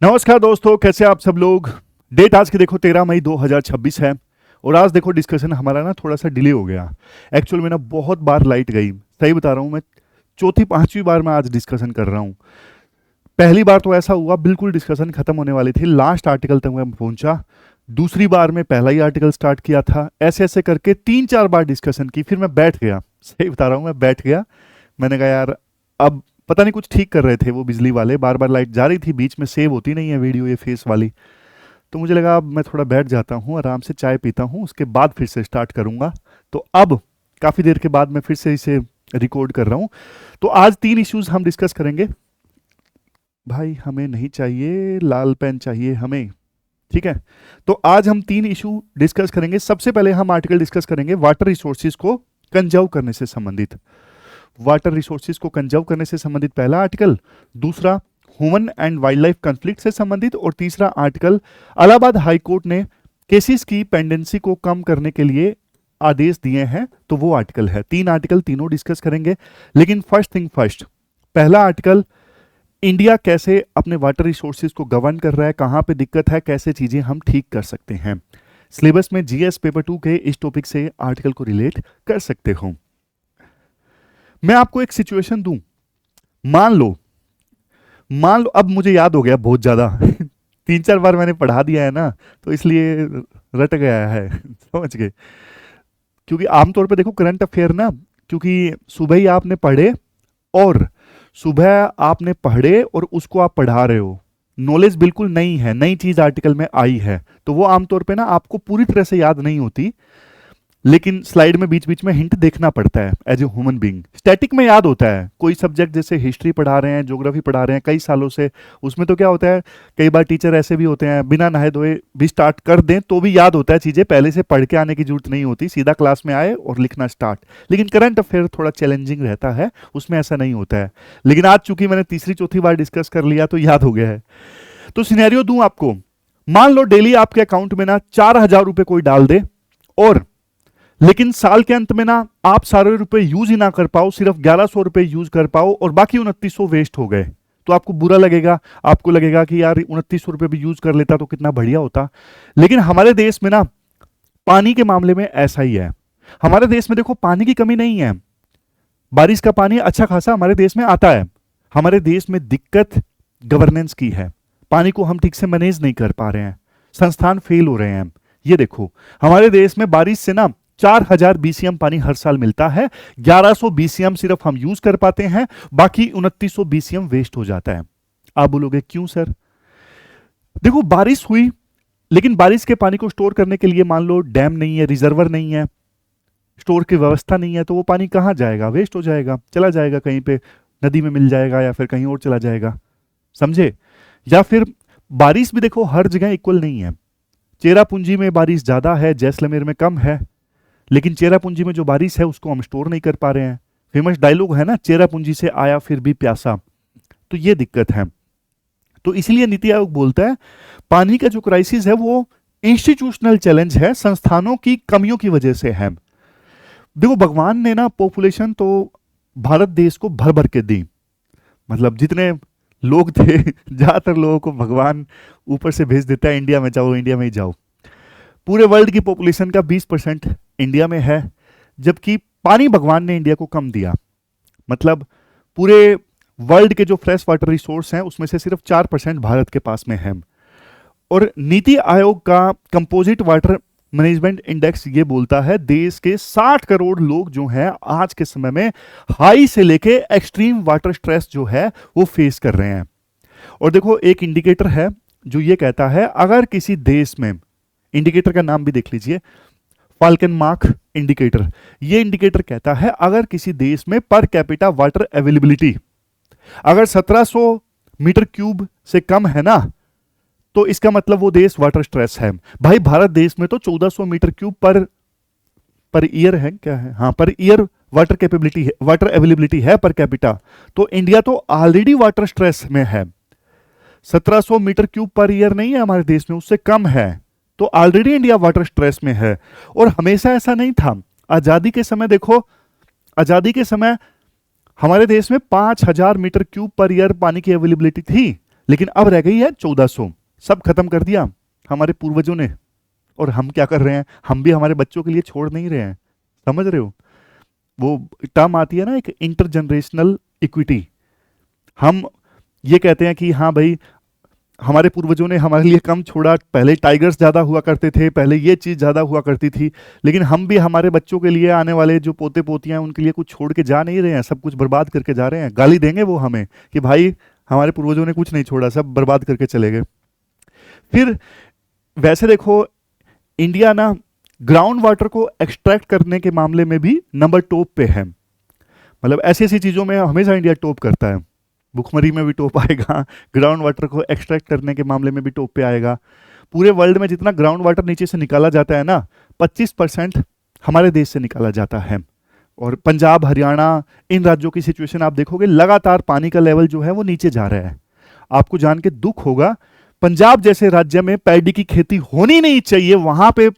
नमस्कार दोस्तों, कैसे आप सब लोग। डेट आज की देखो 13 मई 2026 है। और आज देखो डिस्कशन हमारा ना थोड़ा सा डिले हो गया। एक्चुअल में ना बहुत बार लाइट गई, सही बता रहा हूँ मैं। चौथी पांचवी बार मैं आज डिस्कशन कर रहा हूँ। पहली बार तो ऐसा हुआ बिल्कुल डिस्कशन खत्म होने वाली थी, लास्ट आर्टिकल तक मैं पहुंचा। दूसरी बार में पहला ही आर्टिकल स्टार्ट किया था, ऐसे ऐसे करके तीन चार बार डिस्कशन की, फिर मैं बैठ गया। सही बता रहा हूँ, मैं बैठ गया। मैंने कहा यार, अब पता नहीं कुछ ठीक कर रहे थे वो बिजली वाले, बार बार लाइट जा रही थी, बीच में सेव होती नहीं है वीडियो ये फेस वाली। तो मुझे लगा अब मैं थोड़ा बैठ जाता हूँ, आराम से चाय पीता हूँ, उसके बाद फिर से स्टार्ट करूँगा। तो अब काफ़ी देर के बाद मैं फिर से इसे रिकॉर्ड कर रहा हूँ। तो आज तीन इश्यूज हम डिस्कस करेंगे। भाई हमें नहीं चाहिए लाल पेन, चाहिए हमें। ठीक है। तो आज हम तीन इशू डिस्कस करेंगे। सबसे पहले हम आर्टिकल डिस्कस करेंगे वाटर रिसोर्सेज को कंजर्व करने से संबंधित। वाटर रिसोर्सेज को कंजर्व करने से संबंधित पहला आर्टिकल। दूसरा, human and wild life conflict से संबंधित। और तीसरा आर्टिकल, इलाहाबाद हाई कोर्ट ने केसेस की पेंडेंसी को कम करने के लिए आदेश दिए हैं, तो वो आर्टिकल है। तीन आर्टिकल, तीनों डिस्कस करेंगे। लेकिन फर्स्ट थिंग फर्स्ट, पहला आर्टिकल, इंडिया कैसे अपने वाटर रिसोर्सेज को गवर्न कर रहा है, कहां पे दिक्कत है, कैसे चीजें हम ठीक कर सकते हैं। सिलेबस में जीएस पेपर 2 के इस टॉपिक से आर्टिकल को रिलेट कर सकते हो। मैं आपको एक सिचुएशन दूं। मान लो, मान लो, अब मुझे याद हो गया बहुत ज्यादा तीन चार बार मैंने पढ़ा दिया है ना, तो इसलिए रट गया है समझ गए। क्योंकि आमतौर पे देखो करंट अफेयर ना, क्योंकि सुबह ही आपने पढ़े, और सुबह आपने पढ़े और उसको आप पढ़ा रहे हो, नॉलेज बिल्कुल नई है, नई चीज आर्टिकल में आई है, तो वो आमतौर पे ना आपको पूरी तरह से याद नहीं होती। लेकिन स्लाइड में बीच बीच में हिंट देखना पड़ता है as a human being. Static में याद होता है, कोई सब्जेक्ट जैसे हिस्ट्री पढ़ा रहे हैं, ज्योग्राफी पढ़ा रहे हैं कई सालों से, उसमें तो क्या होता है, कई बार टीचर ऐसे भी होते हैं बिना नहाए धोए भी स्टार्ट कर दें तो भी याद होता है, चीजें पहले से पढ़ के आने की जरूरत नहीं होती, सीधा क्लास में आए और लिखना स्टार्ट। लेकिन करंट अफेयर थोड़ा चैलेंजिंग रहता है, उसमें ऐसा नहीं होता है। लेकिन आज चूंकि मैंने तीसरी चौथी बार डिस्कस कर लिया तो याद हो गया है। तो सिनेरियो दूं आपको। मान लो डेली आपके अकाउंट में ना 4,000 रुपए कोई डाल दे, और लेकिन साल के अंत में ना आप सारे रुपए यूज ही ना कर पाओ, सिर्फ 1,100 रुपए यूज कर पाओ और बाकी 2,900 वेस्ट हो गए। तो आपको बुरा लगेगा, आपको लगेगा कि यार 2,900 रुपए भी यूज कर लेता तो कितना बढ़िया होता। लेकिन हमारे देश में ना पानी के मामले में ऐसा ही है। हमारे देश में देखो पानी की कमी नहीं है, बारिश का पानी अच्छा खासा हमारे देश में आता है। हमारे देश में दिक्कत गवर्नेंस की है, पानी को हम ठीक से मैनेज नहीं कर पा रहे हैं, संस्थान फेल हो रहे हैं। ये देखो, हमारे देश में बारिश से ना 4,000 बीसीएम पानी हर साल मिलता है, 1,100 बीसीएम सिर्फ हम यूज कर पाते हैं, बाकी 2,900 बीसीएम वेस्ट हो जाता है। आप बोलोगे क्यों सर? देखो बारिश हुई, लेकिन बारिश के पानी को स्टोर करने के लिए मान लो डैम नहीं है, रिजर्वर नहीं है, स्टोर की व्यवस्था नहीं है, तो वो पानी कहाँ जाएगा? वेस्ट हो जाएगा, चला जाएगा कहीं पे, नदी में मिल जाएगा या फिर कहीं और चला जाएगा। समझे? या फिर बारिश भी देखो हर जगह इक्वल नहीं है। चेरापूंजी में बारिश ज्यादा है, जैसलमेर में कम है, लेकिन चेरापूंजी में जो बारिश है उसको हम स्टोर नहीं कर पा रहे हैं। फेमस डायलॉग है ना, चेरापूंजी से आया फिर भी प्यासा। तो ये दिक्कत है। तो इसलिए नीति आयोग बोलता है पानी का जो क्राइसिस है वो इंस्टीट्यूशनल चैलेंज है, संस्थानों की कमियों की वजह से है। देखो भगवान ने ना पॉपुलेशन तो भारत देश को भर भर के दी, मतलब जितने लोग थे ज्यादातर लोगों को भगवान ऊपर से भेज देता है, इंडिया में जाओ, इंडिया में ही जाओ। पूरे वर्ल्ड की पॉपुलेशन का 20% इंडिया में है, जबकि पानी भगवान ने इंडिया को कम दिया। मतलब पूरे वर्ल्ड के जो फ्रेश वाटर रिसोर्स हैं उसमें से सिर्फ 4% भारत के पास में है। और नीति आयोग का कंपोजिट वाटर मैनेजमेंट इंडेक्स ये बोलता है देश के 60 करोड़ लोग जो हैं आज के समय में हाई से लेके एक्सट्रीम वाटर स्ट्रेस जो है वो फेस कर रहे हैं। और देखो एक इंडिकेटर है जो ये कहता है अगर किसी देश में, इंडिकेटर का नाम भी देख लीजिए, फाल्कन मार्क इंडिकेटर, ये इंडिकेटर कहता है अगर किसी देश में पर कैपिटा वाटर अवेलेबिलिटी अगर 1700 मीटर क्यूब से कम है ना, तो इसका मतलब वो देश वाटर स्ट्रेस है। भाई भारत देश में तो 1400 मीटर क्यूब पर पर ईयर है, क्या है, हाँ, पर ईयर वाटर कैपेबिलिटी है, वाटर अवेलेबिलिटी है पर कैपिटा। तो इंडिया तो ऑलरेडी वाटर स्ट्रेस में है, 1700 मीटर क्यूब पर ईयर नहीं है हमारे देश में, उससे कम है, तो ऑलरेडी इंडिया वाटर स्ट्रेस में है। और हमेशा ऐसा नहीं था। आजादी के समय देखो, आजादी के समय हमारे देश में 5,000 मीटर क्यूब पर ईयर पानी की अवेलेबिलिटी थी, लेकिन अब रह गई है 1400। सब खत्म कर दिया हमारे पूर्वजों ने, और हम क्या कर रहे हैं, हम भी हमारे बच्चों के लिए छोड़ नहीं रहे हैं। समझ रहे हो? वो टर्म आती है ना, एक इंटरजनरेशनल इक्विटी। हम ये कहते हैं कि हाँ भाई, हमारे पूर्वजों ने हमारे लिए कम छोड़ा, पहले टाइगर्स ज़्यादा हुआ करते थे, पहले ये चीज़ ज़्यादा हुआ करती थी, लेकिन हम भी हमारे बच्चों के लिए, आने वाले जो पोते पोतियां हैं उनके लिए कुछ छोड़ के जा नहीं रहे हैं, सब कुछ बर्बाद करके जा रहे हैं। गाली देंगे वो हमें कि भाई हमारे पूर्वजों ने कुछ नहीं छोड़ा, सब बर्बाद करके चले गए। फिर वैसे देखो, इंडिया ना ग्राउंड वाटर को एक्सट्रैक्ट करने के मामले में भी नंबर टॉप पे है। मतलब ऐसी ऐसी चीज़ों में हमेशा इंडिया टॉप करता है। भुखमरी में भी टॉप आएगा, ग्राउंड वाटर को एक्सट्रैक्ट करने के मामले में भी टॉप पे आएगा। पूरे वर्ल्ड में जितना ग्राउंड वाटर नीचे से निकाला जाता है ना, 25% हमारे देश से निकाला जाता है। और पंजाब, हरियाणा, इन राज्यों की सिचुएशन आप देखोगे, लगातार पानी का लेवल जो है वो नीचे जा रहा है। आपको जान के दुख होगा, पंजाब जैसे राज्य में पैडी की खेती होनी नहीं चाहिए, वहां पे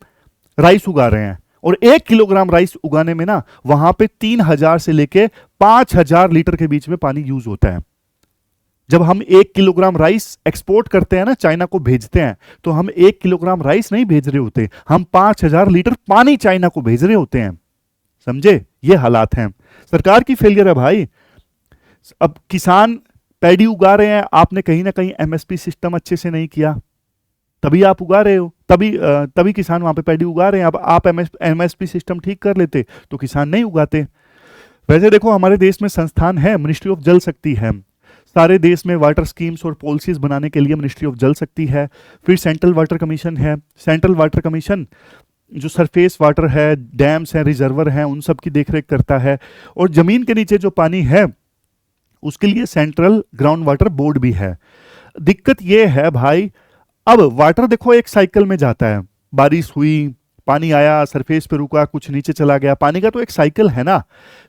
राइस उगा रहे हैं, और 1 किलोग्राम राइस उगाने में ना वहां पे 3000 से लेके 5000 लीटर के बीच में पानी यूज होता है। जब हम 1 किलोग्राम राइस एक्सपोर्ट करते हैं ना, चाइना को भेजते हैं, तो हम 1 किलोग्राम राइस नहीं भेज रहे होते, हम 5000 लीटर पानी चाइना को भेज रहे होते हैं। समझे? ये हालात हैं। सरकार की फेलियर है भाई। अब किसान पैडी उगा रहे हैं, आपने कहीं ना कहीं एमएसपी सिस्टम अच्छे से नहीं किया, तभी आप उगा रहे हो, तभी किसान वहां पे पैडी उगा रहे हैं। अब आप एमएसपी सिस्टम ठीक कर लेते तो किसान नहीं उगाते। वैसे देखो, हमारे देश में संस्थान है, मिनिस्ट्री ऑफ जल शक्ति है। सारे देश में वाटर स्कीम्स और पॉलिसीज बनाने के लिए मिनिस्ट्री ऑफ जल शक्ति है। फिर सेंट्रल वाटर कमीशन है। सेंट्रल वाटर कमीशन जो सरफेस वाटर है, डैम्स हैं, रिजर्वर हैं, उन सब की देखरेख करता है। और जमीन के नीचे जो पानी है उसके लिए सेंट्रल ग्राउंड वाटर बोर्ड भी है। दिक्कत यह है भाई, अब वाटर देखो एक साइकिल में जाता है, बारिश हुई, पानी आया, सरफेस पे रुका, कुछ नीचे चला गया, पानी का तो एक साइकिल है ना।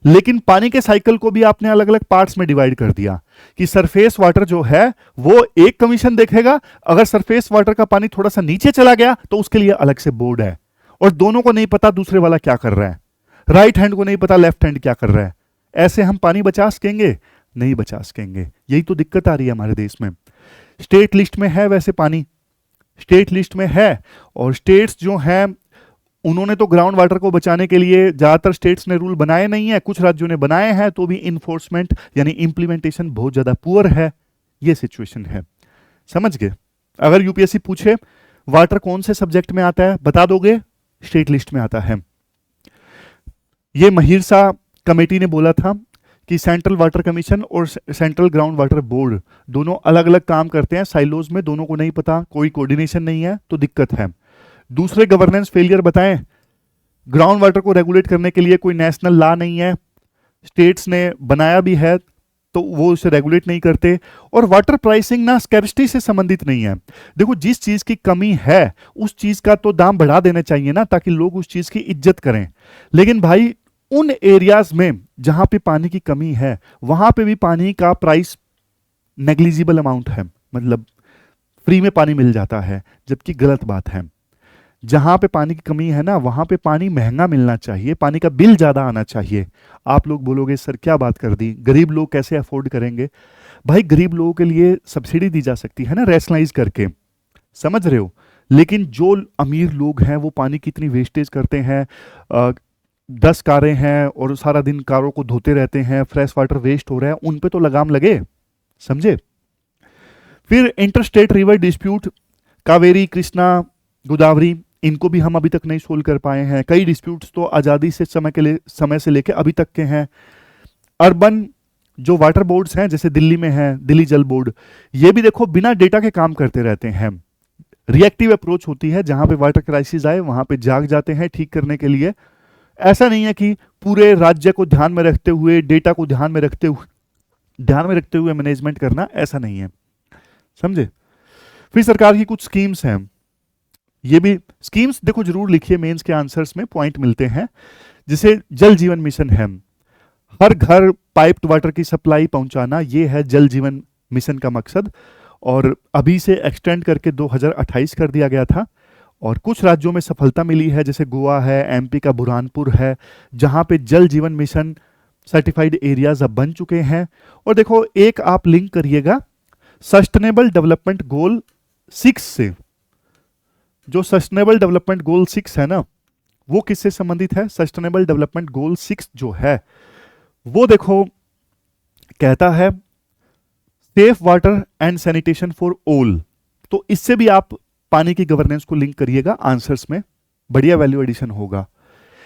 लेकिन पानी के साइकिल को भी आपने अलग अलग पार्ट्स में डिवाइड कर दिया कि सरफेस वाटर जो है वो एक कमीशन देखेगा, अगर सरफेस वाटर का पानी थोड़ा सा नीचे चला गया तो उसके लिए अलग से बोर्ड है, और दोनों को नहीं पता दूसरे वाला क्या कर रहा है, राइट हैंड को नहीं पता लेफ्ट हैंड क्या कर रहा है। ऐसे हम पानी बचा सकेंगे? नहीं बचा सकेंगे। यही तो दिक्कत आ रही है हमारे देश में। स्टेट लिस्ट में है, वैसे पानी स्टेट लिस्ट में है, और स्टेट्स जो हैं उन्होंने तो ग्राउंड वाटर को बचाने के लिए ज्यादातर स्टेट्स ने रूल बनाए नहीं है, कुछ राज्यों ने बनाए हैं, तो भी इन्फोर्समेंट यानी इंप्लीमेंटेशन बहुत ज्यादा पुअर है। ये सिचुएशन है। समझ गए? अगर यूपीएससी पूछे वाटर कौन से सब्जेक्ट में आता है, बता दोगे? स्टेट लिस्ट में आता है। ये महिरसा कमेटी ने बोला था कि सेंट्रल वाटर कमीशन और सेंट्रल ग्राउंड वाटर बोर्ड दोनों अलग अलग काम करते हैं, साइलोज में, दोनों को नहीं पता, कोई कोऑर्डिनेशन नहीं है, तो दिक्कत है। दूसरे गवर्नेंस फेलियर बताएं, ग्राउंड वाटर को रेगुलेट करने के लिए कोई नेशनल लॉ नहीं है, स्टेट्स ने बनाया भी है तो वो उसे रेगुलेट नहीं करते। और वाटर प्राइसिंग ना स्कैर्सिटी से संबंधित नहीं है। देखो, जिस चीज की कमी है उस चीज का तो दाम बढ़ा देने चाहिए ना, ताकि लोग उस चीज की इज्जत करें। लेकिन भाई उन एरियाज में जहां पे पानी की कमी है वहां पे भी पानी का प्राइस नेग्लिजिबल अमाउंट है, मतलब फ्री में पानी मिल जाता है, जबकि गलत बात है। जहां पे पानी की कमी है ना वहां पे पानी महंगा मिलना चाहिए, पानी का बिल ज्यादा आना चाहिए। आप लोग बोलोगे सर क्या बात कर दी, गरीब लोग कैसे अफोर्ड करेंगे? भाई गरीब लोगों के लिए सब्सिडी दी जा सकती है ना, रैशनलाइज करके, समझ रहे हो? लेकिन जो अमीर लोग हैं वो पानी की इतनी वेस्टेज करते हैं, 10 कारें हैं और सारा दिन कारों को धोते रहते हैं, फ्रेश वाटर वेस्ट हो रहा है, उन पे तो लगाम लगे। समझे? फिर interstate river dispute, Kaveri, Krishna, Godavari, इनको भी हम अभी तक नहीं सोल्व कर पाए हैं। कई डिस्प्यूट्स तो आज़ादी से समय से लेकर अभी तक के हैं। अर्बन जो वाटर बोर्ड्स हैं, जैसे दिल्ली में है दिल्ली जल बोर्ड, ये भी देखो बिना डेटा के काम करते रहते हैं। रिएक्टिव अप्रोच होती है, जहां पे वाटर क्राइसिस आए वहां पे जाग जाते हैं ठीक करने के लिए। ऐसा नहीं है कि पूरे राज्य को ध्यान में रखते हुए, डेटा को ध्यान में रखते हुए मैनेजमेंट करना, ऐसा नहीं है। समझे? फिर सरकार की कुछ स्कीम्स हैं, ये भी स्कीम्स देखो जरूर लिखिए, मेंस के आंसर्स में पॉइंट मिलते हैं। जैसे जल जीवन मिशन है, हर घर पाइप्ड वाटर की सप्लाई पहुंचाना, ये है जल जीवन मिशन का मकसद, और अभी से एक्सटेंड करके 2028 कर दिया गया था। और कुछ राज्यों में सफलता मिली है, जैसे गोवा है, एमपी का बुरहानपुर है, जहां पे जल जीवन मिशन सर्टिफाइड एरियाज अब बन चुके हैं। और देखो एक आप लिंक करिएगा, सस्टेनेबल डेवलपमेंट गोल 6 से, जो सस्टेनेबल डेवलपमेंट गोल 6 है ना, वो किससे संबंधित है? सस्टेनेबल डेवलपमेंट गोल 6 जो है वो देखो कहता है safe water and sanitation for all. तो इससे भी आप पानी की गवर्नेंस को लिंक करिएगा आंसर्स में, बढ़िया वैल्यू एडिशन होगा।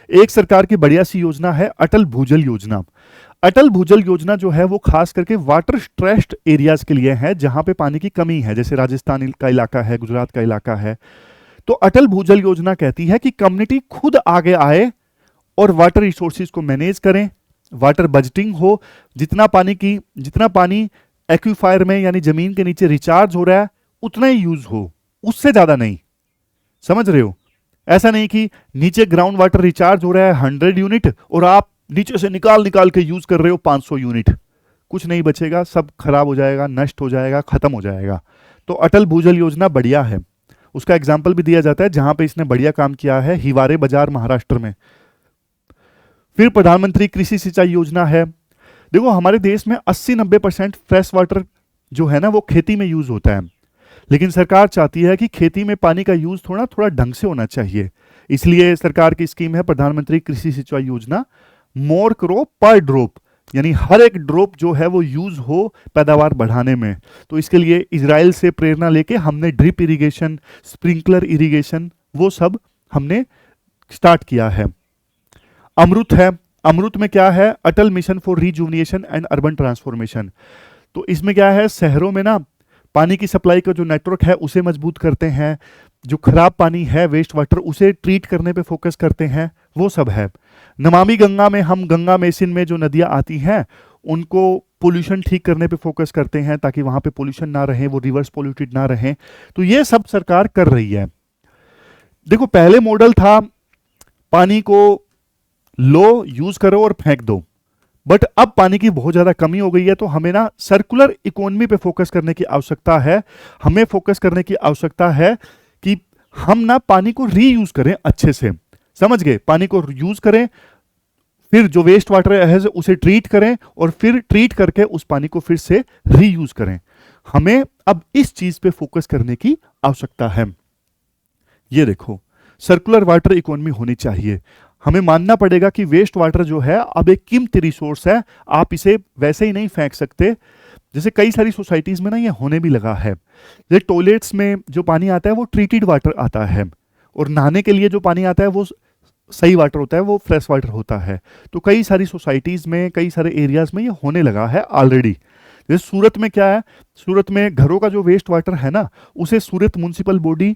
एक सरकार की बढ़िया सी योजना है अटल भूजल योजना। अटल भूजल योजना जो है वो खास करके वाटर स्ट्रेस्ड एरियाज के लिए है, जहां पे पानी की कमी है, जैसे राजस्थान का इलाका है, गुजरात का इलाका है। तो अटल भूजल योजना कहती है कि कम्युनिटी खुद आगे आए और वाटर रिसोर्सेज को मैनेज करें, वाटर बजटिंग हो, जितना पानी एक्वीफायर में यानी जमीन के नीचे रिचार्ज हो रहा है उतना ही यूज हो, उससे ज्यादा नहीं। समझ रहे हो? ऐसा नहीं कि नीचे ग्राउंड वाटर रिचार्ज हो रहा है 100 यूनिट और आप नीचे से निकाल निकाल के यूज कर रहे हो 500 यूनिट, कुछ नहीं बचेगा, सब खराब हो जाएगा, नष्ट हो जाएगा, खत्म हो जाएगा। तो अटल भूजल योजना बढ़िया है। उसका एग्जाम्पल भी दिया जाता है जहां पे इसने बढ़िया काम किया है, हिवारे बाजार महाराष्ट्र में। फिर प्रधानमंत्री कृषि सिंचाई योजना है। देखो हमारे देश में 80-90% फ्रेश वाटर जो है ना वो खेती में यूज होता है, लेकिन सरकार चाहती है कि खेती में पानी का यूज थोड़ा थोड़ा ढंग से होना चाहिए। इसलिए सरकार की स्कीम है प्रधानमंत्री कृषि सिंचाई योजना, मोर करो पर ड्रॉप, यानी हर एक ड्रॉप जो है वो यूज हो पैदावार बढ़ाने में। तो इसके लिए इजराइल से प्रेरणा लेके हमने ड्रिप इरिगेशन, स्प्रिंकलर इरिगेशन, वो सब हमने स्टार्ट किया है। अमृत है। अमृत में क्या है? Atal Mission for Rejuvenation and Urban Transformation. तो इसमें क्या है, शहरों में ना पानी की सप्लाई का जो नेटवर्क है उसे मजबूत करते हैं, जो खराब पानी है वेस्ट वाटर उसे ट्रीट करने पे फोकस करते हैं, वो सब है। नमामि गंगा में हम गंगा बेसिन में जो नदियां आती हैं उनको पोल्यूशन ठीक करने पे फोकस करते हैं ताकि वहां पे पोल्यूशन ना रहे, वो रिवर्स पोल्यूटेड ना रहे। तो ये सब सरकार कर रही है। देखो पहले मॉडल था पानी को लो, यूज करो और फेंक दो, बट अब पानी की बहुत ज्यादा कमी हो गई है, तो हमें ना सर्कुलर इकोनॉमी पे फोकस करने की आवश्यकता है। हमें फोकस करने की आवश्यकता है कि हम ना पानी को रीयूज करें अच्छे से। समझ गए? पानी को यूज करें, फिर जो वेस्ट वाटर है उसे ट्रीट करें और फिर ट्रीट करके उस पानी को फिर से रीयूज करें। हमें अब इस चीज पे फोकस करने की आवश्यकता है। ये देखो सर्कुलर वाटर इकोनॉमी होनी चाहिए। हमें मानना पड़ेगा कि वेस्ट वाटर जो है अब एक कीमती रिसोर्स है, आप इसे वैसे ही नहीं फेंक सकते। जैसे कई सारी सोसाइटीज में ना ये होने भी लगा है, जैसे टॉयलेट्स में जो पानी आता है वो ट्रीटेड वाटर आता है और नहाने के लिए जो पानी आता है वो सही वाटर होता है, वो फ्रेश वाटर होता है। तो कई सारी सोसाइटीज में, कई सारे एरियाज में ये होने लगा है ऑलरेडी। जैसे सूरत में क्या है, सूरत में घरों का जो वेस्ट वाटर है ना उसे सूरत म्युनिसिपल बॉडी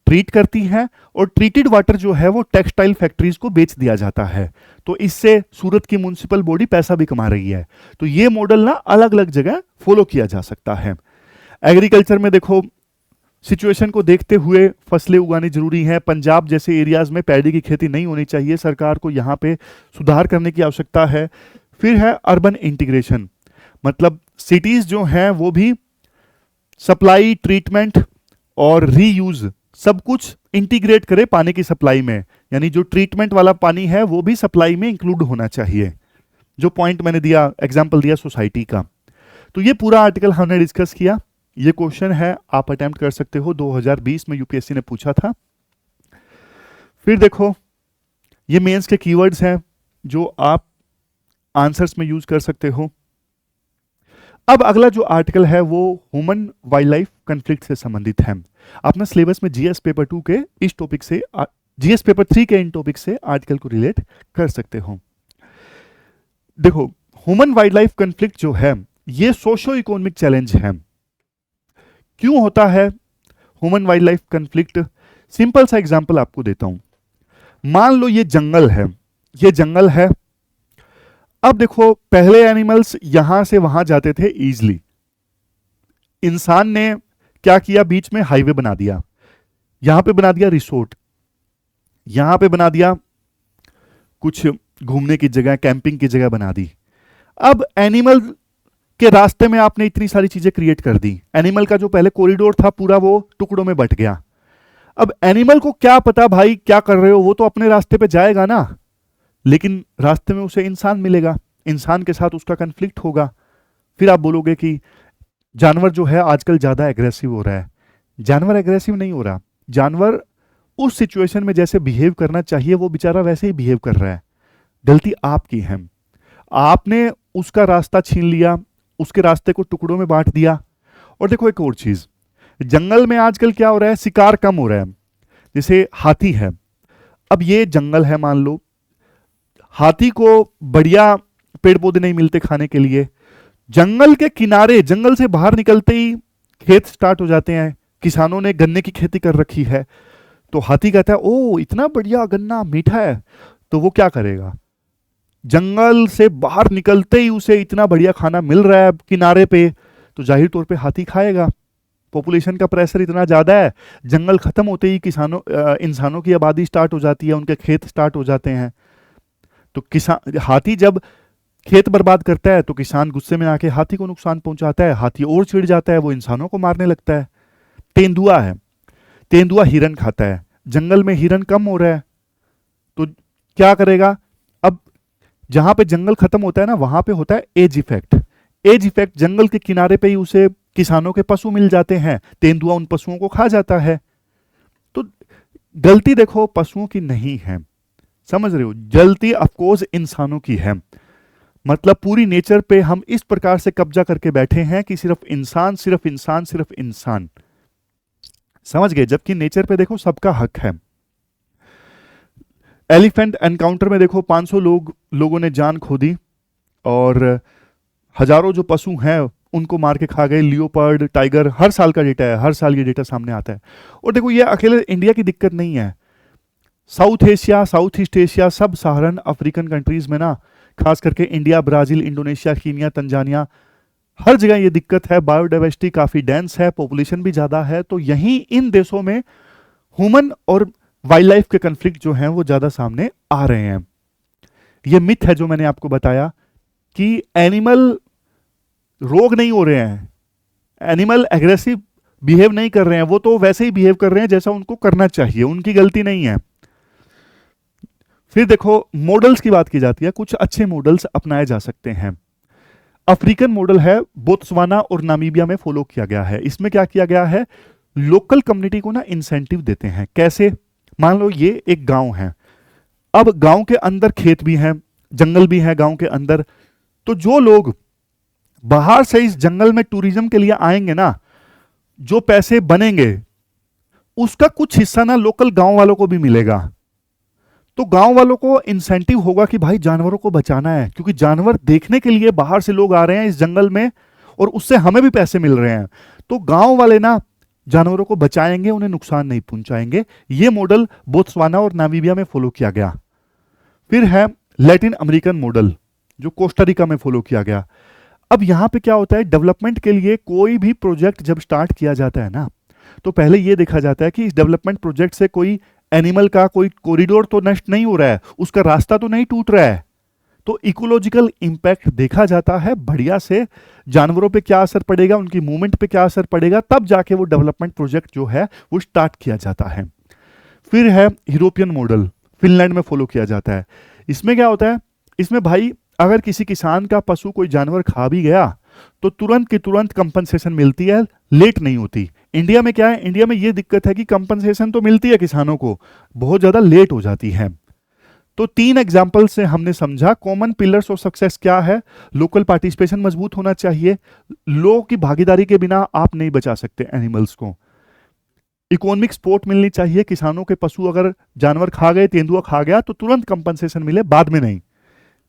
ट्रीट करती है और ट्रीटेड वाटर जो है वो टेक्सटाइल फैक्ट्रीज को बेच दिया जाता है। तो इससे सूरत की म्युनिसिपल बॉडी पैसा भी कमा रही है। तो ये मॉडल ना अलग अलग जगह फॉलो किया जा सकता है। एग्रीकल्चर में देखो सिचुएशन को देखते हुए फसलें उगानी जरूरी है। पंजाब जैसे एरियाज में पैडी की खेती नहीं होनी चाहिए, सरकार को यहाँ पे सुधार करने की आवश्यकता है। फिर है अर्बन इंटीग्रेशन, मतलब सिटीज जो हैं वो भी सप्लाई, ट्रीटमेंट और रीयूज सब कुछ इंटीग्रेट करे पानी की सप्लाई में, यानी जो ट्रीटमेंट वाला पानी है वो भी सप्लाई में इंक्लूड होना चाहिए। जो पॉइंट मैंने दिया, एग्जांपल दिया सोसाइटी का। तो ये पूरा आर्टिकल हमने डिस्कस किया। ये क्वेश्चन है, आप अटेम्प्ट कर सकते हो, 2020 में यूपीएससी ने पूछा था। फिर देखो ये मेंस के कीवर्ड्स हैं जो आप आंसर्स में यूज कर सकते हो। अब अगला जो आर्टिकल है वो ह्यूमन वाइल्ड लाइफ कॉन्फ्लिक्ट से संबंधित है। अपना सिलेबस में जीएस पेपर 2 के इस टॉपिक से, जीएस पेपर 3 के इन टॉपिक से आर्टिकल को रिलेट कर सकते हो। देखो ह्यूमन वाइल्ड लाइफ कॉन्फ्लिक्ट जो है ये सोशो इकोनॉमिक चैलेंज है। क्यों होता है human wild life conflict? Simple सा एग्जांपल आपको देता हूं। मान लो ये जंगल है, ये जंगल है। अब देखो पहले एनिमल्स यहां से वहां जाते थे इजीली। इंसान ने क्या किया, बीच में हाईवे बना दिया, यहां पे बना दिया रिसोर्ट, यहां पे बना दिया कुछ घूमने की जगह, कैंपिंग की जगह बना दी। अब एनिमल के रास्ते में आपने इतनी सारी चीजें क्रिएट कर दी। एनिमल का जो पहले कॉरिडोर था पूरा वो टुकड़ों में बट गया। अब एनिमल को क्या पता भाई क्या कर रहे हो, वो तो अपने रास्ते पे जाएगा ना, लेकिन रास्ते में उसे इंसान मिलेगा, इंसान के साथ उसका कन्फ्लिक्ट होगा। फिर आप बोलोगे कि जानवर जो है आजकल ज्यादा एग्रेसिव हो रहा है। जानवर एग्रेसिव नहीं हो रहा, जानवर उस सिचुएशन में जैसे बिहेव करना चाहिए वो बेचारा वैसे ही बिहेव कर रहा है। गलती आपकी है, आपने उसका रास्ता छीन लिया, उसके रास्ते को टुकड़ों में बांट दिया। और देखो एक और चीज, जंगल में आजकल क्या हो रहा है, शिकार कम हो रहा है। जैसे हाथी है, अब ये जंगल है मान लो, हाथी को बढ़िया पेड़ पौधे नहीं मिलते खाने के लिए, जंगल के किनारे, जंगल से बाहर निकलते ही खेत स्टार्ट हो जाते हैं, किसानों ने गन्ने की खेती कर रखी है, तो हाथी कहता है ओ इतना बढ़िया गन्ना मीठा है, तो वो क्या करेगा, जंगल से बाहर निकलते ही उसे इतना बढ़िया खाना मिल रहा है किनारे पे, तो जाहिर तौर पे हाथी खाएगा। पॉपुलेशन का प्रेशर इतना ज्यादा है, जंगल खत्म होते ही इंसानों की आबादी स्टार्ट हो जाती है, उनके खेत स्टार्ट हो जाते हैं। तो किसान, हाथी जब खेत बर्बाद करता है तो किसान गुस्से में आके हाथी को नुकसान पहुंचाता है, हाथी और चिढ़ जाता है, वो इंसानों को मारने लगता है। तेंदुआ है, तेंदुआ हिरन खाता है, जंगल में हिरन कम हो रहा है, तो क्या करेगा, अब जहां पे जंगल खत्म होता है ना वहां पे होता है एज इफेक्ट। एज इफेक्ट, जंगल के किनारे पे ही उसे किसानों के पशु मिल जाते हैं, तेंदुआ उन पशुओं को खा जाता है। तो गलती देखो पशुओं की नहीं है, समझ रहे हो, गलती ऑफकोर्स इंसानों की है। मतलब पूरी नेचर पे हम इस प्रकार से कब्जा करके बैठे हैं कि सिर्फ इंसान, सिर्फ इंसान, सिर्फ इंसान, समझ गए, जबकि नेचर पे देखो सबका हक है। एलिफेंट एनकाउंटर में देखो 500 लोगों ने जान खो दी, और हजारों जो पशु हैं उनको मार के खा गए, लियोपर्ड, टाइगर, हर साल का डेटा है, हर साल ये डेटा सामने आता है। और देखो ये अकेले इंडिया की दिक्कत नहीं है, South Asia, South East Asia, sub Saharan African countries में ना, खास करके India, Brazil, Indonesia, Kenya, Tanzania, हर जगह ये दिक्कत है। बायोडाइवर्सिटी काफी डेंस है, पॉपुलेशन भी ज्यादा है, तो यहीं इन देशों में ह्यूमन और वाइल्ड लाइफ के कन्फ्लिक्ट जो हैं वो ज्यादा सामने आ रहे हैं। ये मिथ है जो मैंने आपको बताया कि एनिमल रोग नहीं हो रहे हैं, एनिमल एग्रेसिव बिहेव नहीं कर रहे हैं, वो तो वैसे ही बिहेव कर रहे हैं जैसा उनको करना चाहिए, उनकी गलती नहीं है। फिर देखो मॉडल्स की बात की जाती है, कुछ अच्छे मॉडल्स अपनाए जा सकते हैं। अफ्रीकन मॉडल है, बोत्सवाना और नामीबिया में फॉलो किया गया है। इसमें क्या किया गया है, लोकल कम्युनिटी को ना इंसेंटिव देते हैं। कैसे, मान लो ये एक गांव है, अब गांव के अंदर खेत भी हैं, जंगल भी है गांव के अंदर, तो जो लोग बाहर से इस जंगल में टूरिज्म के लिए आएंगे ना, जो पैसे बनेंगे उसका कुछ हिस्सा ना लोकल गांव वालों को भी मिलेगा। तो गांव वालों को इंसेंटिव होगा कि भाई जानवरों को बचाना है, क्योंकि जानवर देखने के लिए बाहर से लोग आ रहे हैं इस जंगल में और उससे हमें भी पैसे मिल रहे हैं, तो गांव वाले ना जानवरों को बचाएंगे, उन्हें नुकसान नहीं पहुंचाएंगे। ये मॉडल बोत्सवाना और नामीबिया में फॉलो किया गया। फिर है लैटिन अमेरिकन मॉडल, जो कोस्टारिका में फॉलो किया गया। अब यहां पे क्या होता है, डेवलपमेंट के लिए कोई भी प्रोजेक्ट जब स्टार्ट किया जाता है ना, तो पहले यह देखा जाता है कि इस डेवलपमेंट प्रोजेक्ट से कोई एनिमल का कोई कॉरिडोर तो नष्ट नहीं हो रहा है, उसका रास्ता तो नहीं टूट रहा है, तो इकोलॉजिकल इंपैक्ट देखा जाता है बढ़िया से, जानवरों पे क्या असर पड़ेगा, उनकी मूवमेंट पे क्या असर पड़ेगा, तब जाके वो डेवलपमेंट प्रोजेक्ट जो है वो स्टार्ट किया जाता है। फिर है यूरोपियन मॉडल, फिनलैंड में फॉलो किया जाता है। इसमें क्या होता है, इसमें भाई अगर किसी किसान का पशु कोई जानवर खा भी गया तो तुरंत की तुरंत कंपनसेशन मिलती है, लेट नहीं होती। इंडिया में क्या है, इंडिया में ये दिक्कत है कि कंपनसेशन तो मिलती है किसानों को, बहुत ज्यादा लेट हो जाती है। तो 3 एग्जाम्पल से हमने समझा कॉमन पिलर्स ऑफ सक्सेस क्या है। लोकल पार्टिसिपेशन मजबूत होना चाहिए, लोगों की भागीदारी के बिना आप नहीं बचा सकते एनिमल्स को। इकोनॉमिक सपोर्ट मिलनी चाहिए, किसानों के पशु अगर जानवर खा गए, तेंदुआ खा गया तो तुरंत कंपनसेशन मिले, बाद में नहीं।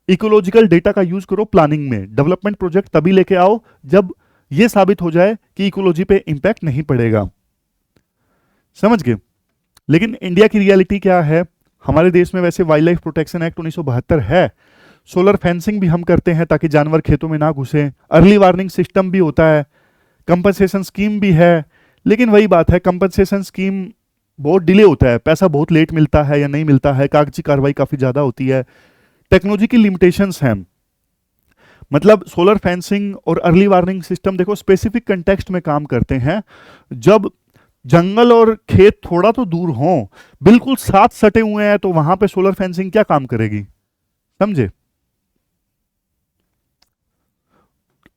इकोलॉजिकल डेटा का यूज करो प्लानिंग में, डेवलपमेंट प्रोजेक्ट तभी लेके आओ जब यह साबित हो जाए कि इकोलॉजी पे इंपैक्ट नहीं पड़ेगा। समझ गए। लेकिन इंडिया की रियलिटी क्या है, हमारे देश में वैसे वाइल्ड लाइफ प्रोटेक्शन एक्ट 1972 है, सोलर फेंसिंग भी हम करते हैं ताकि जानवर खेतों में ना घुसे, अर्ली वार्निंग सिस्टम भी होता है, कंपनसेशन स्कीम भी है, लेकिन वही बात है कंपनसेशन स्कीम बहुत डिले होता है, पैसा बहुत लेट मिलता है या नहीं मिलता है, कागजी कार्रवाई काफी ज्यादा होती है, टेक्नोलॉजी की लिमिटेशंस हैं। मतलब सोलर फेंसिंग और अर्ली वार्निंग सिस्टम देखो स्पेसिफिक कंटेक्स्ट में काम करते हैं, जब जंगल और खेत थोड़ा तो दूर हों, बिल्कुल साथ सटे हुए हैं, तो वहां पे सोलर फेंसिंग क्या काम करेगी, समझे।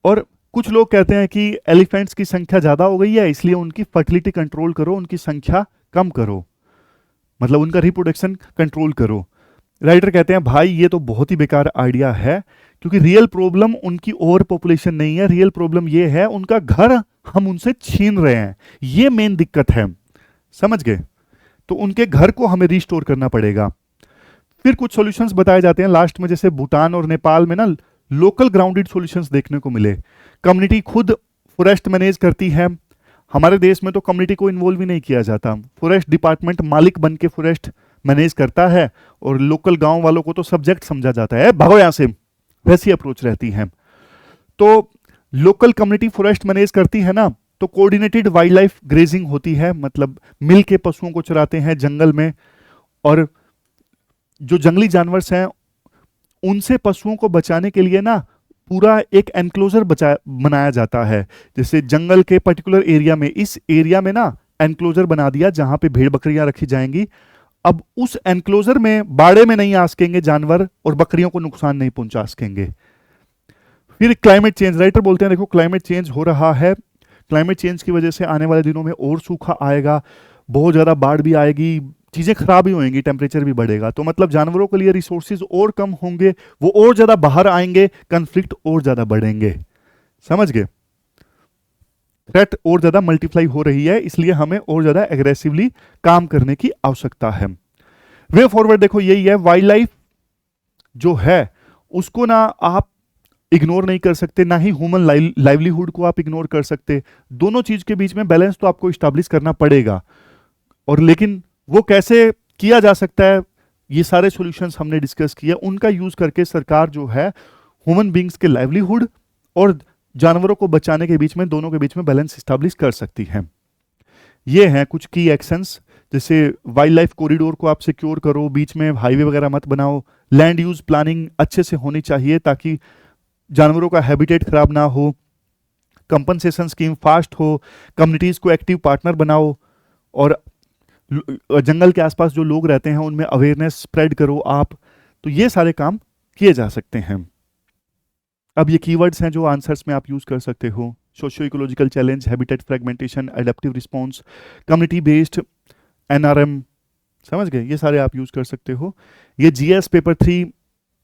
और कुछ लोग कहते हैं कि एलिफेंट्स की संख्या ज़्यादा हो गई है, इसलिए उनकी फर्टिलिटी कंट्रोल करो, उनकी संख्या कम करो, मतलब उनका रिप्रोडक्शन कंट्रोल करो। राइटर कहते हैं भाई ये तो बहुत ही बेकार आइडिया है, क्योंकि रियल प्रॉब्लम उनकी ओवर पॉपुलेशन नहीं है, रियल प्रॉब्लम ये है उनका घर हम उनसे छीन रहे हैं, ये मेन दिक्कत है। समझ गए? तो उनके घर को हमें रिस्टोर करना पड़ेगा। फिर कुछ सॉल्यूशंस बताए जाते हैं लास्ट में, जैसे भूटान और नेपाल में ना लोकल ग्राउंडेड सॉल्यूशंस देखने को मिले। कम्युनिटी खुद फॉरेस्ट मैनेज करती है। हमारे देश में तो कम्युनिटी को इन्वॉल्व ही नहीं किया जाता, फॉरेस्ट डिपार्टमेंट मालिक बन के फॉरेस्ट मैनेज करता है और लोकल गांव वालों को तो सब्जेक्ट समझा जाता है, भागो यहां से, वैसी अप्रोच रहती है। तो लोकल कम्युनिटी फॉरेस्ट मैनेज करती है ना, तो कोऑर्डिनेटेड वाइल्ड लाइफ ग्रेजिंग होती है, मतलब मिल के पशुओं को चराते हैं जंगल में, और जो जंगली जानवर हैं उनसे पशुओं को बचाने के लिए ना पूरा एक एनक्लोजर बनाया जाता है। जैसे जंगल के पर्टिकुलर एरिया में, इस एरिया में ना एनक्लोजर बना दिया जहां पे भेड़ बकरियां रखी जाएंगी। अब उस एनक्लोजर में बाड़े में नहीं आ सकेंगे जानवर और बकरियों को नुकसान नहीं पहुंचा सकेंगे। फिर क्लाइमेट चेंज, राइटर बोलते हैं देखो क्लाइमेट चेंज हो रहा है, क्लाइमेट चेंज की वजह से आने वाले दिनों में और सूखा आएगा, बहुत ज़्यादा बाढ़ भी आएगी, चीज़ें खराब भी होंगी, टेम्परेचर भी बढ़ेगा, तो मतलब जानवरों के लिए रिसोर्सेज और कम होंगे, वो और ज़्यादा बाहर आएंगे, कन्फ्लिक्ट और ज़्यादा बढ़ेंगे। समझ गए? थ्रेट और ज़्यादा मल्टीप्लाई हो रही है, इसलिए हमें और ज़्यादा एग्रेसिवली काम करने की आवश्यकता है। वे फॉरवर्ड देखो यही है, वाइल्ड लाइफ जो है उसको ना आप इग्नोर नहीं कर सकते, ना ही ह्यूमन लाइवलीहुड को आप इग्नोर कर सकते। दोनों चीज के बीच में बैलेंस तो आपको स्टैब्लिश करना पड़ेगा, और लेकिन वो कैसे किया जा सकता है, ये सारे सॉल्यूशंस हमने डिस्कस किए, उनका यूज करके सरकार जो है ह्यूमन बींग्स के लाइवलीहुड और जानवरों को बचाने के बीच में, दोनों के बीच में बैलेंस स्टैब्लिश कर सकती है। ये हैं कुछ की एक्शंस, जैसे वाइल्ड लाइफ कॉरिडोर को आप सिक्योर करो, बीच में हाईवे वगैरह मत बनाओ, लैंड यूज प्लानिंग अच्छे से होनी चाहिए ताकि जानवरों का हैबिटेट खराब ना हो, कंपनसेशन स्कीम फास्ट हो, कम्युनिटीज को एक्टिव पार्टनर बनाओ, और जंगल के आसपास जो लोग रहते हैं उनमें अवेयरनेस स्प्रेड करो आप। तो ये सारे काम किए जा सकते हैं। अब ये कीवर्ड्स हैं जो आंसर्स में आप यूज कर सकते हो, socio ecological challenge, habitat fragmentation, adaptive response, community based, NRM. समझ गए? ये सारे आप यूज कर सकते हो। ये जीएस पेपर 3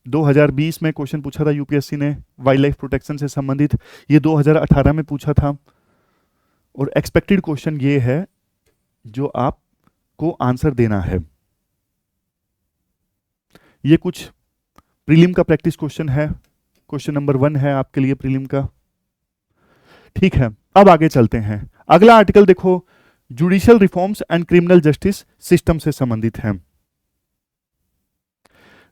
2020 में क्वेश्चन पूछा था यूपीएससी ने वाइल्ड लाइफ प्रोटेक्शन से संबंधित, ये 2018 में पूछा था, और एक्सपेक्टेड क्वेश्चन ये है जो आपको आंसर देना है। ये कुछ प्रीलिम का प्रैक्टिस क्वेश्चन है, क्वेश्चन नंबर 1 है आपके लिए प्रीलिम का। ठीक है, अब आगे चलते हैं। अगला आर्टिकल देखो, judicial reforms and criminal justice system से संबंधित है।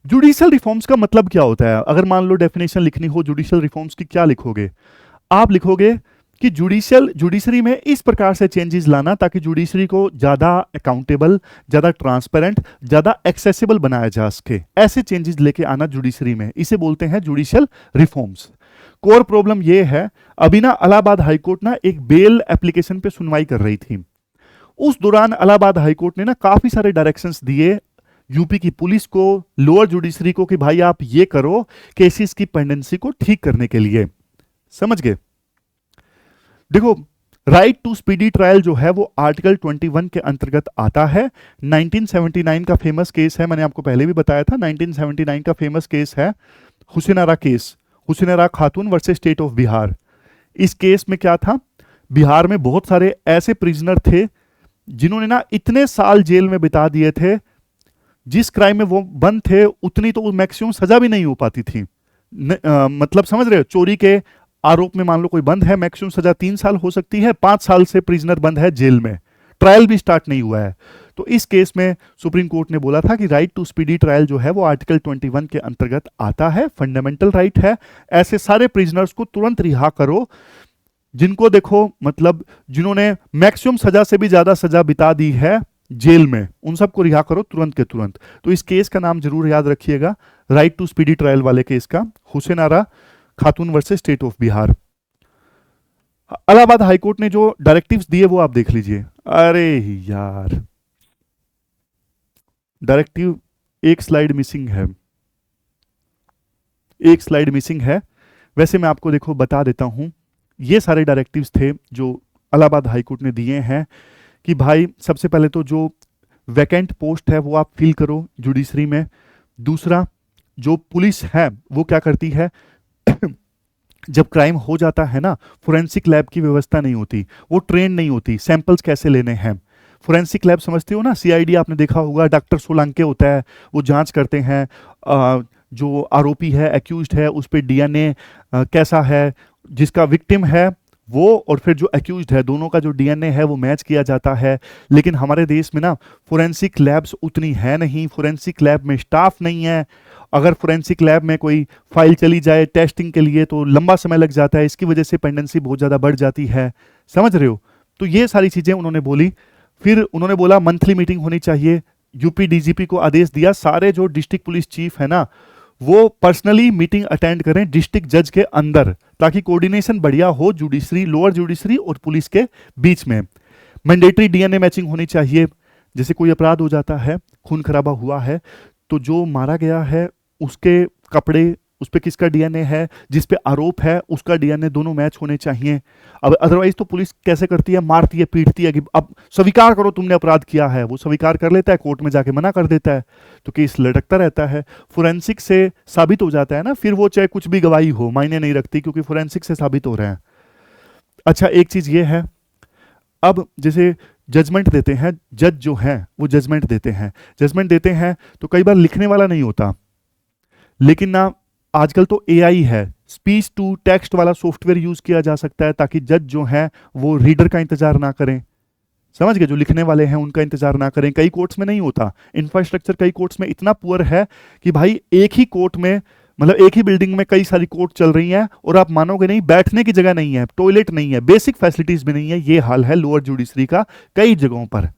जुडिशियल रिफॉर्म्स का मतलब क्या होता है? अगर मान लो डेफिनेशन लिखनी हो जुडिशियल रिफॉर्म्स की, क्या लिखोगे? आप लिखोगे कि जुडिशरी में इस प्रकार से चेंजेस लाना ताकि जुडिशरी को ज्यादा अकाउंटेबल, ज्यादा ट्रांसपेरेंट, ज्यादा एक्सेसिबल बनाया जा सके, ऐसे चेंजेस लेके आना जुडिशरी में, इसे बोलते हैं जुडिशियल रिफॉर्म्स। कोर प्रॉब्लम यह है, अभी ना इलाहाबाद हाईकोर्ट ना एक बेल एप्लीकेशन पे सुनवाई कर रही थी। उस दौरान इलाहाबाद हाईकोर्ट ने ना काफी सारे डायरेक्शंस दिए यूपी की पुलिस को, लोअर जुडिशरी को, कि भाई आप ये करो केसेस की पेंडेंसी को ठीक करने के लिए। समझ गए? देखो, राइट टू स्पीडी ट्रायल जो है वो आर्टिकल 21 के अंतर्गत आता है। 1979 का फेमस केस है, मैंने आपको पहले भी बताया था, 1979 का फेमस केस है हुसैन आरा case, Hussain Ara Khatoon versus state of Bihar. इस केस में क्या था, बिहार में बहुत सारे ऐसे प्रिजनर थे जिन्होंने ना इतने साल जेल में बिता दिए थे, जिस क्राइम में वो बंद थे उतनी तो मैक्सिमम सजा भी नहीं हो पाती थी। मतलब समझ रहे हो, चोरी के आरोप में मान लो कोई बंद है, मैक्सिमम सजा 3 साल हो सकती है, 5 साल से प्रिजनर बंद है जेल में, ट्रायल भी स्टार्ट नहीं हुआ है। तो इस केस में सुप्रीम कोर्ट ने बोला था कि राइट टू स्पीडी ट्रायल जो है वो आर्टिकल 21 के अंतर्गत आता है, फंडामेंटल राइट है। ऐसे सारे प्रिजनर्स को तुरंत रिहा करो जिनको देखो, मतलब जिन्होंने मैक्सिमम सजा से भी ज्यादा सजा बिता दी है जेल में, उन सबको रिहा करो तुरंत के तुरंत। तो इस केस का नाम जरूर याद रखिएगा, राइट टू स्पीडी ट्रायल वाले केस का, हुसैन आरा खातून versus state of Bihar. Allahabad high court ने जो डायरेक्टिव्स दिए वो आप देख लीजिए। अरे यार, डायरेक्टिव एक स्लाइड मिसिंग है, एक स्लाइड मिसिंग है। वैसे मैं आपको देखो बता देता हूं, ये सारे डायरेक्टिव्स थे जो इलाहाबाद हाई कोर्ट ने दिए हैं कि भाई सबसे पहले तो जो वैकेंट पोस्ट है वो आप फिल करो जुडिशरी में। दूसरा, जो पुलिस है वो क्या करती है जब क्राइम हो जाता है ना, फोरेंसिक लैब की व्यवस्था नहीं होती, वो ट्रेन नहीं होती, सैंपल्स कैसे लेने हैं। फोरेंसिक लैब समझते हो ना, सीआईडी आपने देखा होगा, डॉक्टर सोलंके होता है, वो जांच करते हैं जो आरोपी है, एक्यूज्ड है, उस पर डीएनए कैसा है, जिसका विक्टिम है वो और फिर जो एक्यूज्ड है, दोनों का जो डीएनए है वो मैच किया जाता है। लेकिन हमारे देश में ना फोरेंसिक लैब्स उतनी है नहीं, फोरेंसिक लैब में स्टाफ नहीं है। अगर फोरेंसिक लैब में कोई फाइल चली जाए टेस्टिंग के लिए तो लंबा समय लग जाता है, इसकी वजह से पेंडेंसी बहुत ज़्यादा बढ़ जाती है, समझ रहे हो। तो ये सारी चीज़ें उन्होंने बोली। फिर उन्होंने बोला मंथली मीटिंग होनी चाहिए। यूपी डीजीपी को आदेश दिया सारे जो डिस्ट्रिक्ट पुलिस चीफ है ना वो पर्सनली मीटिंग अटेंड करें डिस्ट्रिक्ट जज के अंदर, ताकि कोऑर्डिनेशन बढ़िया हो जुडिशरी, लोअर जुडिशरी और पुलिस के बीच में। मैंडेटरी डीएनए मैचिंग होनी चाहिए। जैसे कोई अपराध हो जाता है, खून खराबा हुआ है, तो जो मारा गया है उसके कपड़े, उस पर किसका डीएनए है, जिस पे आरोप है उसका डीएनए, दोनों मैच होने चाहिए। अब अदरवाइज तो पुलिस कैसे करती है, मारती है, पीटती है कि अब स्वीकार करो तुमने अपराध किया है। वो स्वीकार कर लेता है, कोर्ट में जाके मना कर देता है, तो केस लटकता रहता है। फोरेंसिक से साबित हो जाता है ना, फिर वो चाहे कुछ भी गवाही हो मायने नहीं रखती, क्योंकि फोरेंसिक से साबित हो रहे हैं। अच्छा, एक चीज ये है, अब जैसे जजमेंट देते हैं, जज जो है वो जजमेंट देते हैं तो कई बार लिखने वाला नहीं होता, लेकिन ना आजकल तो एआई है, स्पीच टू टेक्स्ट वाला सॉफ्टवेयर यूज किया जा सकता है, ताकि जज जो है वो रीडर का इंतजार ना करें, समझ गए, जो लिखने वाले हैं उनका इंतजार ना करें। कई कोर्ट्स में नहीं होता, इंफ्रास्ट्रक्चर कई कोर्ट्स में इतना पुअर है कि भाई एक ही कोर्ट में, मतलब एक ही बिल्डिंग में कई सारी कोर्ट चल रही हैं और आप मानोगे नहीं, बैठने की जगह नहीं है, टॉयलेट नहीं है, बेसिक फैसिलिटीज भी नहीं है। ये हाल है लोअर जुडिशरी का कई जगहों पर,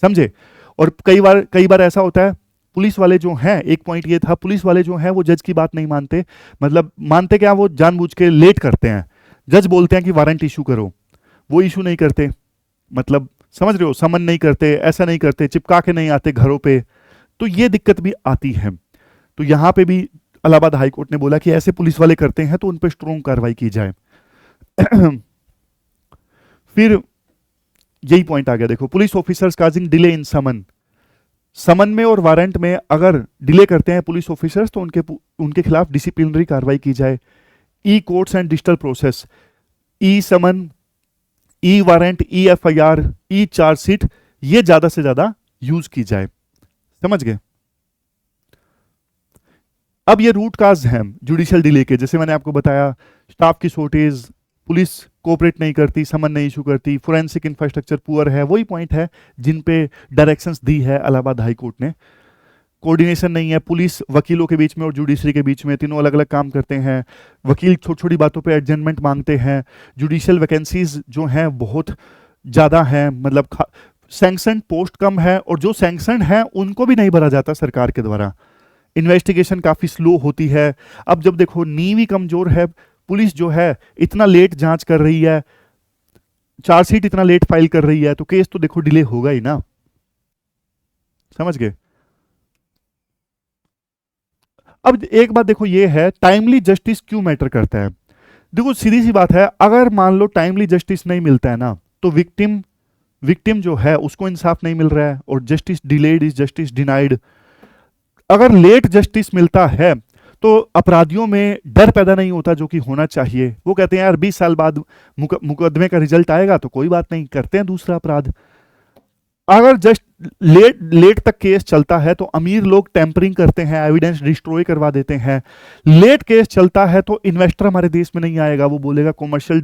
समझे। और कई बार ऐसा होता है, पुलिस वाले जो हैं, एक पॉइंट ये था, पुलिस वाले जो हैं वो जज की बात नहीं मानते, मतलब मानते क्या, वो जानबूझ के लेट करते हैं। जज बोलते हैं कि वारंट इशू करो, वो इशू नहीं करते, मतलब समझ रहे हो, समन नहीं करते, ऐसा नहीं करते, चिपका के नहीं आते घरों पे, तो ये दिक्कत भी आती है। तो यहां पे भी इलाहाबाद हाई कोर्ट ने बोला कि ऐसे पुलिस वाले करते हैं तो उन पर स्ट्रॉन्ग कार्रवाई की जाए। फिर यही पॉइंट आ गया, देखो, police officers causing delay in summon में और वारंट में अगर डिले करते हैं पुलिस ऑफिसर्स तो उनके खिलाफ डिसिप्लिनरी कार्रवाई की जाए। E courts and digital process, e summon, e warrant, e FIR, e chargesheet, ये ज्यादा से ज्यादा यूज की जाए, समझ गए। अब ये रूट काज हैं जुडिशियल डिले के, जैसे मैंने आपको बताया, स्टाफ की शॉर्टेज, पुलिस कोऑपरेट नहीं करती, समन नहीं इशू करती, फोरेंसिक इंफ्रास्ट्रक्चर पुअर है, वही पॉइंट है जिन पे डायरेक्शंस दी है इलाहाबाद हाई कोर्ट ने। कोऑर्डिनेशन नहीं है पुलिस वकीलों के बीच में और जुडिशरी के बीच में, तीनों अलग अलग काम करते हैं, वकील छोटी छोटी बातों पे एडजमेंट मांगते हैं, जुडिशियल वैकेंसीज जो हैं बहुत ज़्यादा हैं, मतलब सैंक्शन पोस्ट कम है, और जो सैंक्शन है उनको भी नहीं भरा जाता सरकार के द्वारा, इन्वेस्टिगेशन काफ़ी स्लो होती है। अब जब देखो नींव ही कमज़ोर है, पुलिस जो है इतना लेट जांच कर रही है, चार्जशीट इतना लेट फाइल कर रही है, तो केस तो देखो डिले होगा ही ना, समझ गए। अब एक बात देखो, ये है टाइमली जस्टिस क्यों मैटर करता है। देखो सीधी सी बात है, अगर मान लो टाइमली जस्टिस नहीं मिलता है ना, तो विक्टिम जो है उसको इंसाफ नहीं मिल रहा है, और justice delayed is justice denied. अगर लेट जस्टिस मिलता है तो अपराधियों में डर पैदा नहीं होता जो कि होना चाहिए। वो कहते हैं यार 20 साल बाद मुकदमे का रिजल्ट आएगा तो कोई बात नहीं, करते हैं दूसरा अपराध। अगर जस्ट लेट तक केस चलता है तो अमीर लोग टेम्परिंग करते हैं, एविडेंस डिस्ट्रॉय करवा देते हैं। लेट केस चलता है तो इन्वेस्टर हमारे देश में नहीं आएगा, वो बोलेगा कॉमर्शियल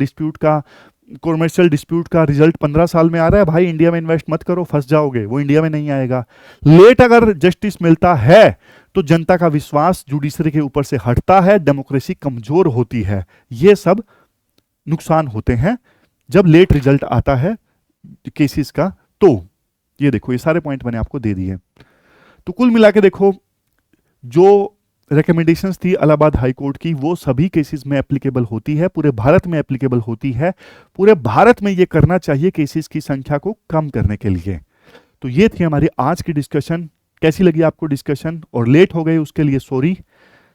डिस्प्यूट का रिजल्ट 15 साल में आ रहा है, भाई इंडिया में इन्वेस्ट मत करो, फंस जाओगे, वो इंडिया में नहीं आएगा। लेट अगर जस्टिस मिलता है तो जनता का विश्वास जुडिशरी के ऊपर से हटता है, डेमोक्रेसी कमजोर होती है। ये सब नुकसान होते हैं जब लेट रिजल्ट आता है केसेस का। तो ये देखो, ये सारे पॉइंट मैंने आपको दे दिए। तो कुल मिला के देखो, जो रिकमेंडेशंस थी इलाहाबाद हाई कोर्ट की, वो सभी केसेस में एप्लीकेबल होती है, पूरे भारत में एप्लीकेबल होती है। पूरे भारत में ये करना चाहिए केसेस की संख्या को कम करने के लिए। तो ये थी हमारी आज की डिस्कशन। कैसी लगी आपको डिस्कशन, और लेट हो गए उसके लिए सॉरी।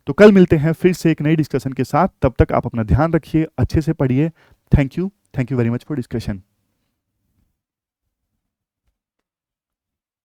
तो कल मिलते हैं फिर से एक नई डिस्कशन के साथ, तब तक आप अपना ध्यान रखिए, अच्छे से पढ़िए। Thank you very much for discussion.